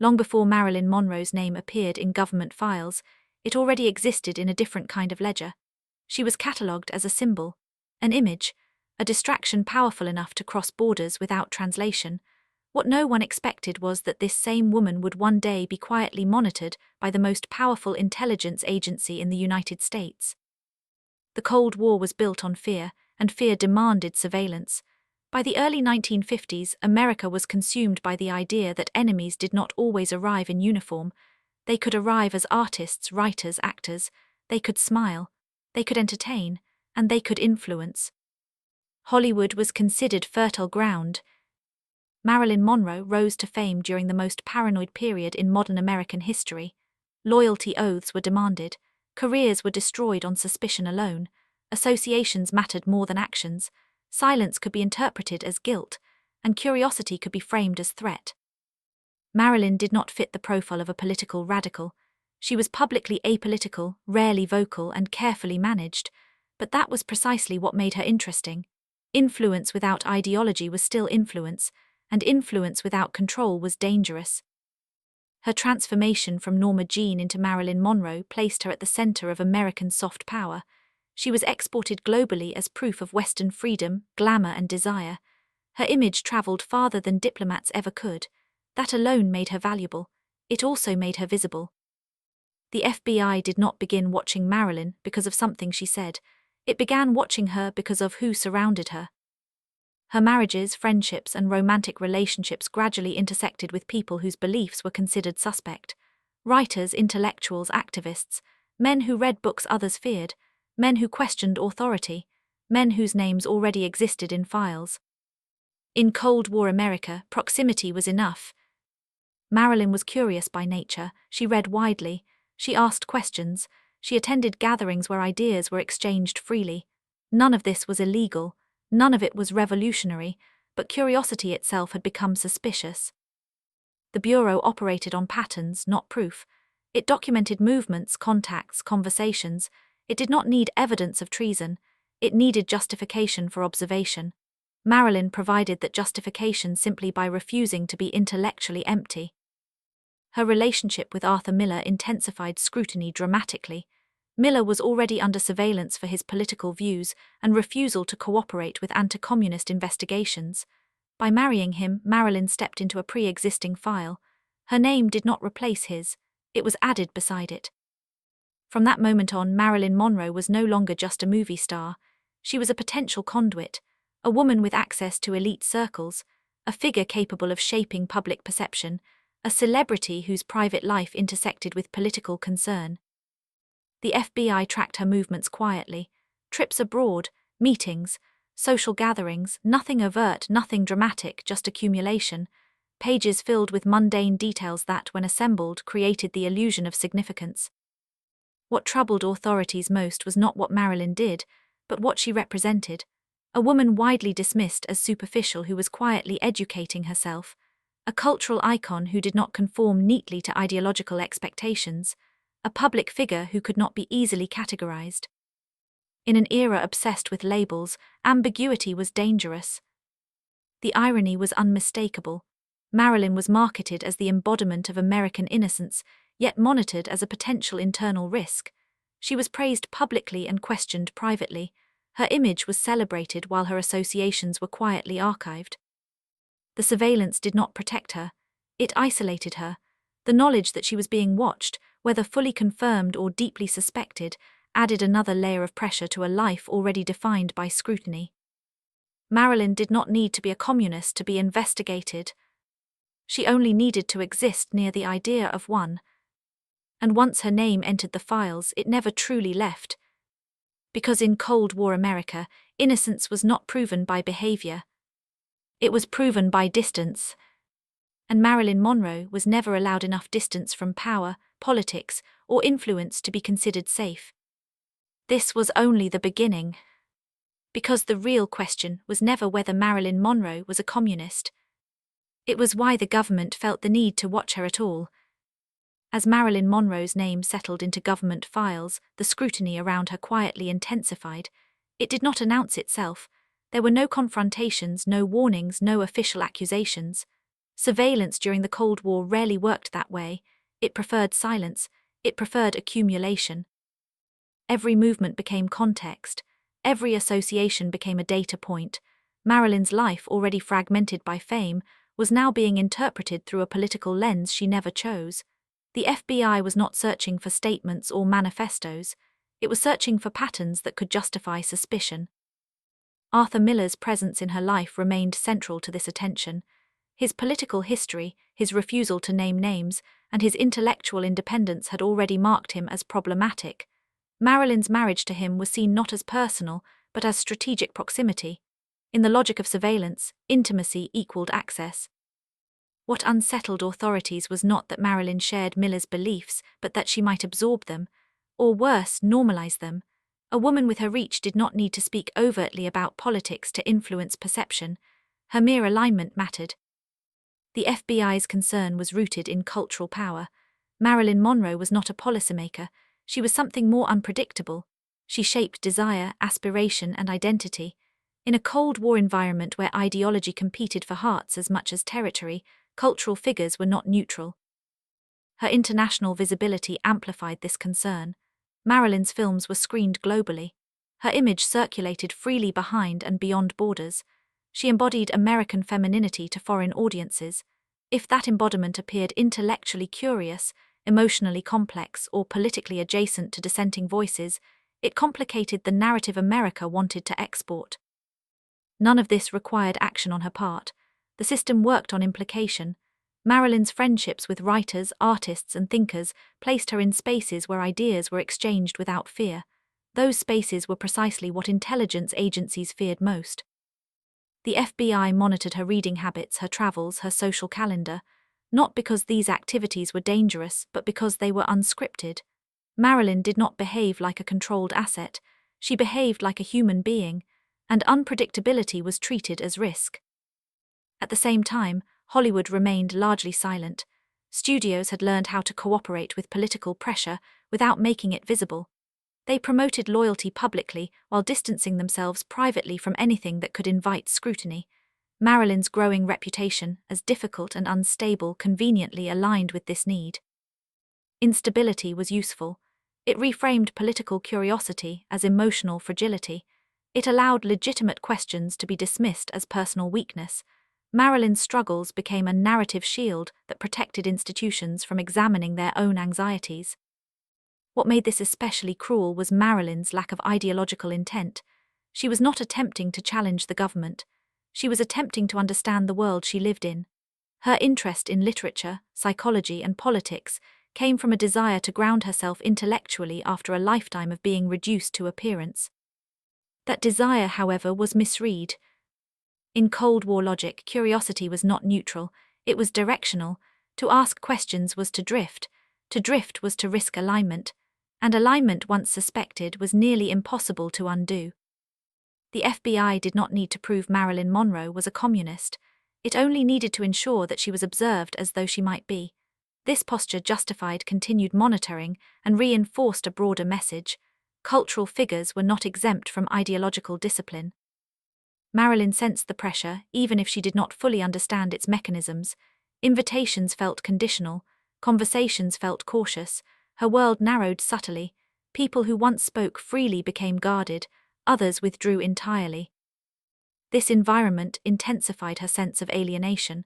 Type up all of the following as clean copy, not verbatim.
Long before Marilyn Monroe's name appeared in government files, it already existed in a different kind of ledger. She was catalogued as a symbol, an image, a distraction powerful enough to cross borders without translation. What no one expected was that this same woman would one day be quietly monitored by the most powerful intelligence agency in the United States. The Cold War was built on fear, and fear demanded surveillance. By the early 1950s, America was consumed by the idea that enemies did not always arrive in uniform. They could arrive as artists, writers, actors. They could smile, they could entertain, and they could influence. Hollywood was considered fertile ground. Marilyn Monroe rose to fame during the most paranoid period in modern American history. Loyalty oaths were demanded. Careers were destroyed on suspicion alone. Associations mattered more than actions. Silence could be interpreted as guilt, and curiosity could be framed as threat. Marilyn did not fit the profile of a political radical. She was publicly apolitical, rarely vocal, and carefully managed, but that was precisely what made her interesting. Influence without ideology was still influence, and influence without control was dangerous. Her transformation from Norma Jean into Marilyn Monroe placed her at the center of American soft power. She was exported globally as proof of Western freedom, glamour, and desire. Her image traveled farther than diplomats ever could. That alone made her valuable. It also made her visible. The FBI did not begin watching Marilyn because of something she said. It began watching her because of who surrounded her. Her marriages, friendships, and romantic relationships gradually intersected with people whose beliefs were considered suspect. Writers, intellectuals, activists, men who read books others feared, men who questioned authority, men whose names already existed in files. In Cold War America, proximity was enough. Marilyn was curious by nature. She read widely. She asked questions. She attended gatherings where ideas were exchanged freely. None of this was illegal. None of it was revolutionary, but curiosity itself had become suspicious. The Bureau operated on patterns, not proof. It documented movements, contacts, conversations. It did not need evidence of treason. It needed justification for observation. Marilyn provided that justification simply by refusing to be intellectually empty. Her relationship with Arthur Miller intensified scrutiny dramatically. Miller was already under surveillance for his political views and refusal to cooperate with anti-communist investigations. By marrying him, Marilyn stepped into a pre-existing file. Her name did not replace his, it was added beside it. From that moment on, Marilyn Monroe was no longer just a movie star. She was a potential conduit, a woman with access to elite circles, a figure capable of shaping public perception, a celebrity whose private life intersected with political concern. The FBI tracked her movements quietly. Trips abroad, meetings, social gatherings, nothing overt, nothing dramatic, just accumulation. Pages filled with mundane details that, when assembled, created the illusion of significance. What troubled authorities most was not what Marilyn did, but what she represented. A woman widely dismissed as superficial who was quietly educating herself. A cultural icon who did not conform neatly to ideological expectations. A public figure who could not be easily categorized. In an era obsessed with labels, ambiguity was dangerous. The irony was unmistakable. Marilyn was marketed as the embodiment of American innocence, yet monitored as a potential internal risk. She was praised publicly and questioned privately. Her image was celebrated while her associations were quietly archived. The surveillance did not protect her. It isolated her. The knowledge that she was being watched, whether fully confirmed or deeply suspected, added another layer of pressure to a life already defined by scrutiny. Marilyn did not need to be a communist to be investigated. She only needed to exist near the idea of one. And once her name entered the files, it never truly left. Because in Cold War America, innocence was not proven by behavior. It was proven by distance. And Marilyn Monroe was never allowed enough distance from power, politics, or influence to be considered safe. This was only the beginning. Because the real question was never whether Marilyn Monroe was a communist. It was why the government felt the need to watch her at all. As Marilyn Monroe's name settled into government files, the scrutiny around her quietly intensified. It did not announce itself. There were no confrontations, no warnings, no official accusations. Surveillance during the Cold War rarely worked that way. It preferred silence, it preferred accumulation. Every movement became context, every association became a data point. Marilyn's life, already fragmented by fame, was now being interpreted through a political lens she never chose. The FBI was not searching for statements or manifestos, it was searching for patterns that could justify suspicion. Arthur Miller's presence in her life remained central to this attention. His political history, his refusal to name names, and his intellectual independence had already marked him as problematic. Marilyn's marriage to him was seen not as personal, but as strategic proximity. In the logic of surveillance, intimacy equaled access. What unsettled authorities was not that Marilyn shared Miller's beliefs, but that she might absorb them, or worse, normalize them. A woman with her reach did not need to speak overtly about politics to influence perception. Her mere alignment mattered. The FBI's concern was rooted in cultural power. Marilyn Monroe was not a policymaker, she was something more unpredictable. She shaped desire, aspiration, and identity. In a Cold War environment where ideology competed for hearts as much as territory, cultural figures were not neutral. Her international visibility amplified this concern. Marilyn's films were screened globally. Her image circulated freely behind and beyond borders. She embodied American femininity to foreign audiences. If that embodiment appeared intellectually curious, emotionally complex, or politically adjacent to dissenting voices, it complicated the narrative America wanted to export. None of this required action on her part. The system worked on implication. Marilyn's friendships with writers, artists, and thinkers placed her in spaces where ideas were exchanged without fear. Those spaces were precisely what intelligence agencies feared most. The FBI monitored her reading habits, her travels, her social calendar, not because these activities were dangerous, but because they were unscripted. Marilyn did not behave like a controlled asset, she behaved like a human being, and unpredictability was treated as risk. At the same time, Hollywood remained largely silent. Studios had learned how to cooperate with political pressure without making it visible. They promoted loyalty publicly while distancing themselves privately from anything that could invite scrutiny. Marilyn's growing reputation as difficult and unstable conveniently aligned with this need. Instability was useful. It reframed political curiosity as emotional fragility. It allowed legitimate questions to be dismissed as personal weakness. Marilyn's struggles became a narrative shield that protected institutions from examining their own anxieties. What made this especially cruel was Marilyn's lack of ideological intent. She was not attempting to challenge the government. She was attempting to understand the world she lived in. Her interest in literature, psychology, and politics came from a desire to ground herself intellectually after a lifetime of being reduced to appearance. That desire, however, was misread. In Cold War logic, curiosity was not neutral, it was directional. To ask questions was to drift was to risk alignment, and alignment once suspected was nearly impossible to undo. The FBI did not need to prove Marilyn Monroe was a communist, it only needed to ensure that she was observed as though she might be. This posture justified continued monitoring and reinforced a broader message: cultural figures were not exempt from ideological discipline. Marilyn sensed the pressure, even if she did not fully understand its mechanisms. Invitations felt conditional, conversations felt cautious, her world narrowed subtly. People who once spoke freely became guarded, others withdrew entirely. This environment intensified her sense of alienation.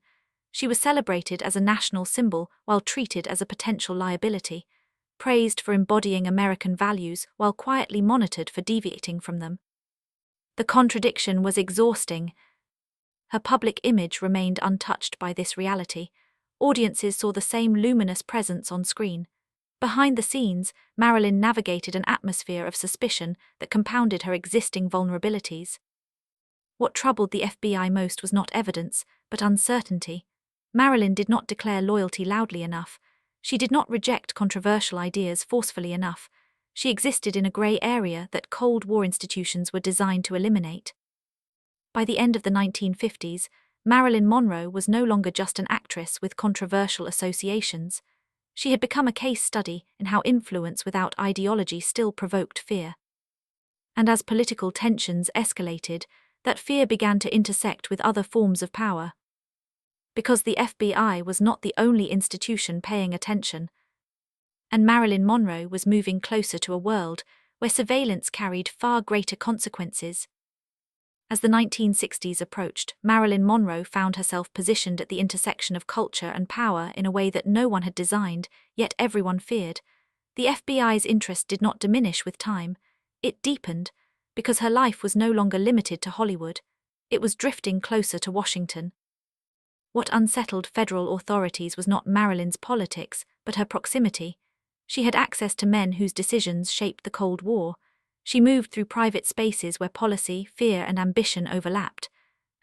She was celebrated as a national symbol while treated as a potential liability, praised for embodying American values while quietly monitored for deviating from them. The contradiction was exhausting. Her public image remained untouched by this reality. Audiences saw the same luminous presence on screen. Behind the scenes, Marilyn navigated an atmosphere of suspicion that compounded her existing vulnerabilities. What troubled the FBI most was not evidence, but uncertainty. Marilyn did not declare loyalty loudly enough. She did not reject controversial ideas forcefully enough. She existed in a grey area that Cold War institutions were designed to eliminate. By the end of the 1950s, Marilyn Monroe was no longer just an actress with controversial associations. She had become a case study in how influence without ideology still provoked fear. And as political tensions escalated, that fear began to intersect with other forms of power. because the FBI was not the only institution paying attention. And Marilyn Monroe was moving closer to a world where surveillance carried far greater consequences. As the 1960s approached, Marilyn Monroe found herself positioned at the intersection of culture and power in a way that no one had designed, yet everyone feared. The FBI's interest did not diminish with time. It deepened, because her life was no longer limited to Hollywood. It was drifting closer to Washington. What unsettled federal authorities was not Marilyn's politics, but her proximity. She had access to men whose decisions shaped the Cold War. She moved through private spaces where policy, fear, and ambition overlapped.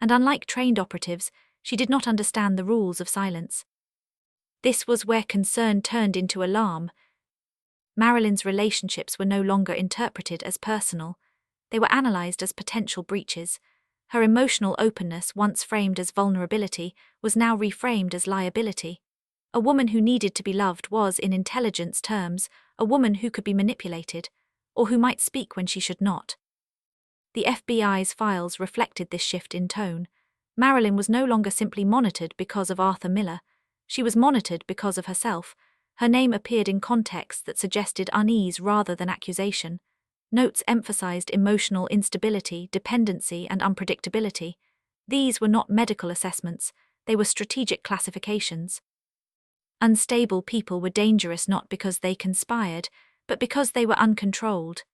And unlike trained operatives, she did not understand the rules of silence. This was where concern turned into alarm. Marilyn's relationships were no longer interpreted as personal. They were analyzed as potential breaches. Her emotional openness, once framed as vulnerability, was now reframed as liability. A woman who needed to be loved was, in intelligence terms, a woman who could be manipulated, or who might speak when she should not. The FBI's files reflected this shift in tone. Marilyn was no longer simply monitored because of Arthur Miller. She was monitored because of herself. Her name appeared in contexts that suggested unease rather than accusation. Notes emphasized emotional instability, dependency, and unpredictability. These were not medical assessments, they were strategic classifications. Unstable people were dangerous not because they conspired, but because they were uncontrolled.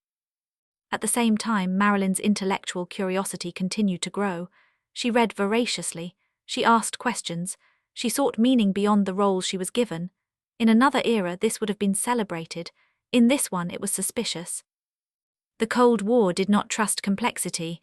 At the same time, Marilyn's intellectual curiosity continued to grow. She read voraciously, she asked questions, she sought meaning beyond the roles she was given. In another era, this would have been celebrated. In this one, it was suspicious. The Cold War did not trust complexity.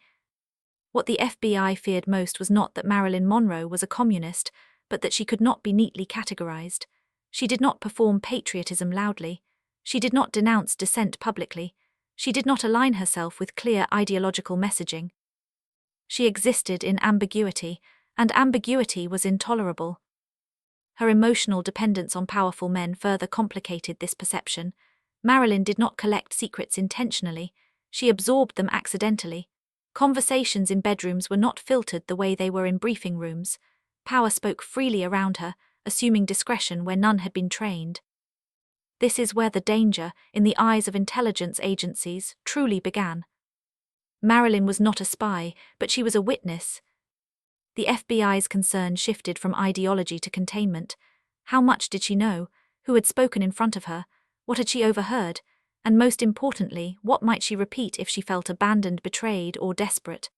What the FBI feared most was not that Marilyn Monroe was a communist, but that she could not be neatly categorized. She did not perform patriotism loudly. She did not denounce dissent publicly. She did not align herself with clear ideological messaging. She existed in ambiguity, and ambiguity was intolerable. Her emotional dependence on powerful men further complicated this perception. Marilyn did not collect secrets intentionally. She absorbed them accidentally. Conversations in bedrooms were not filtered the way they were in briefing rooms. Power spoke freely around her, assuming discretion where none had been trained. This is where the danger, in the eyes of intelligence agencies, truly began. Marilyn was not a spy, but she was a witness. The FBI's concern shifted from ideology to containment. How much did she know? Who had spoken in front of her? What had she overheard? And most importantly, what might she repeat if she felt abandoned, betrayed, or desperate?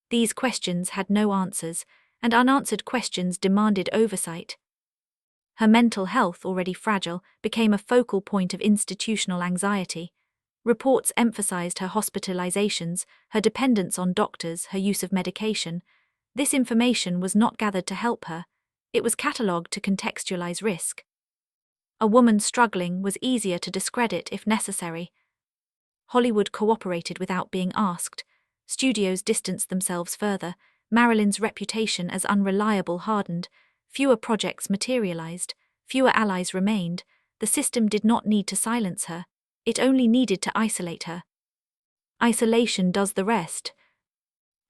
These questions had no answers, and unanswered questions demanded oversight. Her mental health, already fragile, became a focal point of institutional anxiety. Reports emphasized her hospitalizations, her dependence on doctors, her use of medication. This information was not gathered to help her. It was catalogued to contextualize risk. A woman struggling was easier to discredit if necessary. Hollywood cooperated without being asked. Studios distanced themselves further. Marilyn's reputation as unreliable hardened. Fewer projects materialized. Fewer allies remained. The system did not need to silence her. It only needed to isolate her. Isolation does the rest.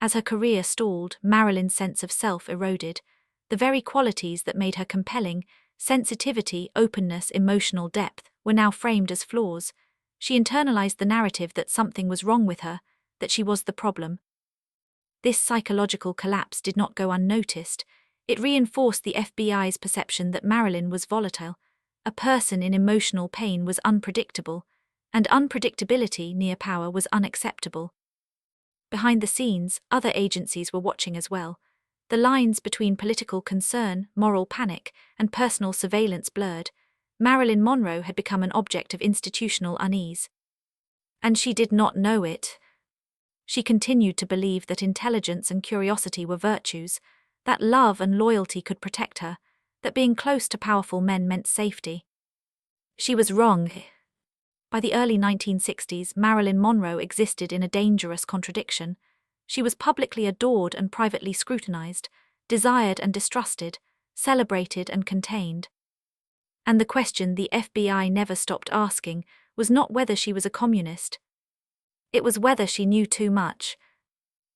As her career stalled, Marilyn's sense of self eroded. The very qualities that made her compelling, sensitivity, openness, emotional depth, were now framed as flaws. She internalized the narrative that something was wrong with her, that she was the problem. This psychological collapse did not go unnoticed. It reinforced the FBI's perception that Marilyn was volatile. A person in emotional pain was unpredictable, and unpredictability near power was unacceptable. Behind the scenes, other agencies were watching as well. The lines between political concern, moral panic, and personal surveillance blurred. Marilyn Monroe had become an object of institutional unease. And she did not know it. She continued to believe that intelligence and curiosity were virtues, that love and loyalty could protect her, that being close to powerful men meant safety. She was wrong. By the early 1960s, Marilyn Monroe existed in a dangerous contradiction. She was publicly adored and privately scrutinized, desired and distrusted, celebrated and contained. And the question the FBI never stopped asking was not whether she was a communist. It was whether she knew too much.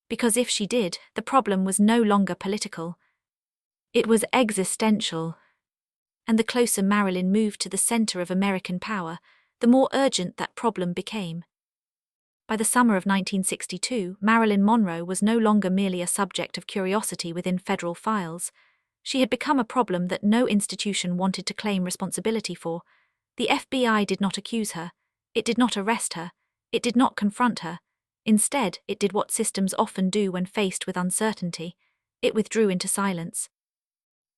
Because if she did, the problem was no longer political. It was existential. And the closer Marilyn moved to the center of American power, the more urgent that problem became. By the summer of 1962, Marilyn Monroe was no longer merely a subject of curiosity within federal files. She had become a problem that no institution wanted to claim responsibility for. The FBI did not accuse her. It did not arrest her. It did not confront her. Instead, it did what systems often do when faced with uncertainty. It withdrew into silence.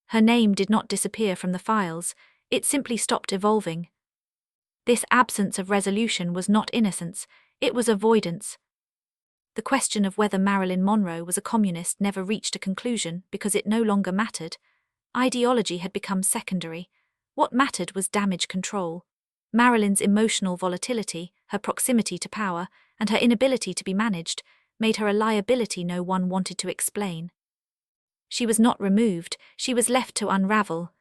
Her name did not disappear from the files. It simply stopped evolving. This absence of resolution was not innocence. It was avoidance. The question of whether Marilyn Monroe was a communist never reached a conclusion because it no longer mattered. Ideology had become secondary. What mattered was damage control. Marilyn's emotional volatility, her proximity to power, and her inability to be managed made her a liability no one wanted to explain. She was not removed, she was left to unravel.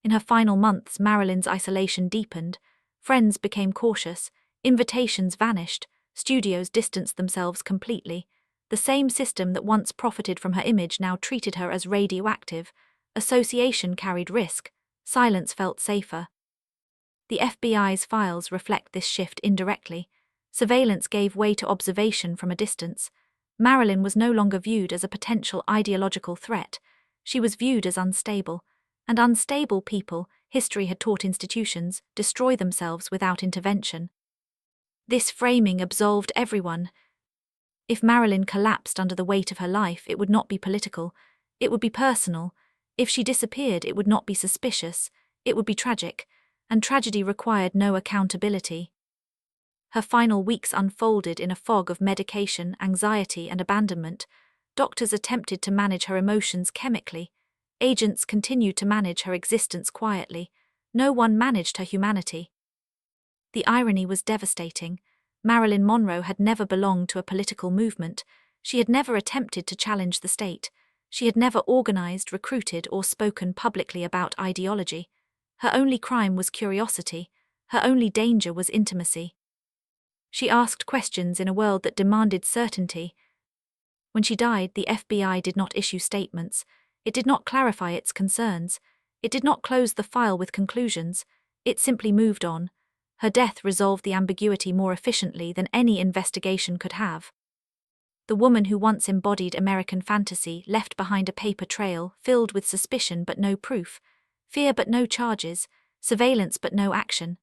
In her final months, Marilyn's isolation deepened. Friends became cautious, invitations vanished, studios distanced themselves completely. The same system that once profited from her image now treated her as radioactive. Association carried risk, silence felt safer. The FBI's files reflect this shift indirectly. Surveillance gave way to observation from a distance. Marilyn was no longer viewed as a potential ideological threat. She was viewed as unstable. And unstable people, history had taught institutions, destroy themselves without intervention. This framing absolved everyone. If Marilyn collapsed under the weight of her life, it would not be political. It would be personal. If she disappeared, it would not be suspicious. It would be tragic. And tragedy required no accountability. Her final weeks unfolded in a fog of medication, anxiety, and abandonment. Doctors attempted to manage her emotions chemically. Agents continued to manage her existence quietly. No one managed her humanity. The irony was devastating. Marilyn Monroe had never belonged to a political movement. She had never attempted to challenge the state. She had never organized, recruited, or spoken publicly about ideology. Her only crime was curiosity. Her only danger was intimacy. She asked questions in a world that demanded certainty. When she died, the FBI did not issue statements. It did not clarify its concerns. It did not close the file with conclusions. It simply moved on. Her death resolved the ambiguity more efficiently than any investigation could have. The woman who once embodied American fantasy left behind a paper trail filled with suspicion but no proof, fear but no charges, surveillance but no action.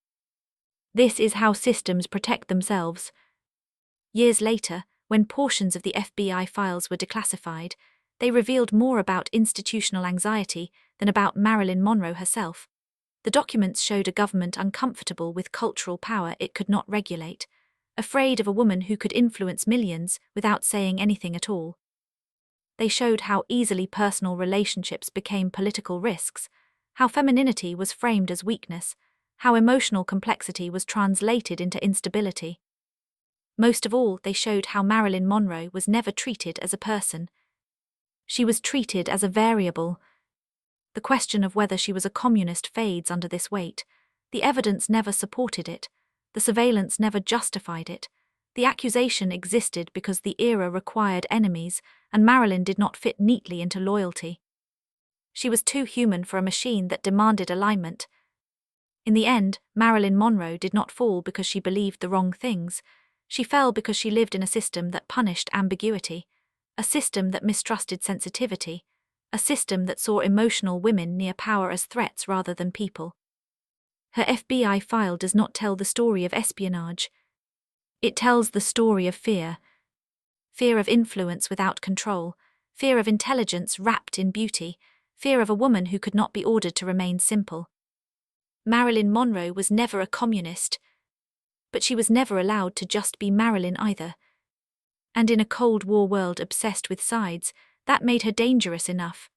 This is how systems protect themselves. Years later, when portions of the FBI files were declassified, they revealed more about institutional anxiety than about Marilyn Monroe herself. The documents showed a government uncomfortable with cultural power it could not regulate, afraid of a woman who could influence millions without saying anything at all. They showed how easily personal relationships became political risks, how femininity was framed as weakness, how emotional complexity was translated into instability. Most of all, they showed how Marilyn Monroe was never treated as a person. She was treated as a variable. The question of whether she was a communist fades under this weight. The evidence never supported it. The surveillance never justified it. The accusation existed because the era required enemies, and Marilyn did not fit neatly into loyalty. She was too human for a machine that demanded alignment. In the end, Marilyn Monroe did not fall because she believed the wrong things. She fell because she lived in a system that punished ambiguity, a system that mistrusted sensitivity, a system that saw emotional women near power as threats rather than people. Her FBI file does not tell the story of espionage. It tells the story of fear. Fear of influence without control, fear of intelligence wrapped in beauty, fear of a woman who could not be ordered to remain simple. Marilyn Monroe was never a communist, but she was never allowed to just be Marilyn either. And in a Cold War world obsessed with sides, that made her dangerous enough.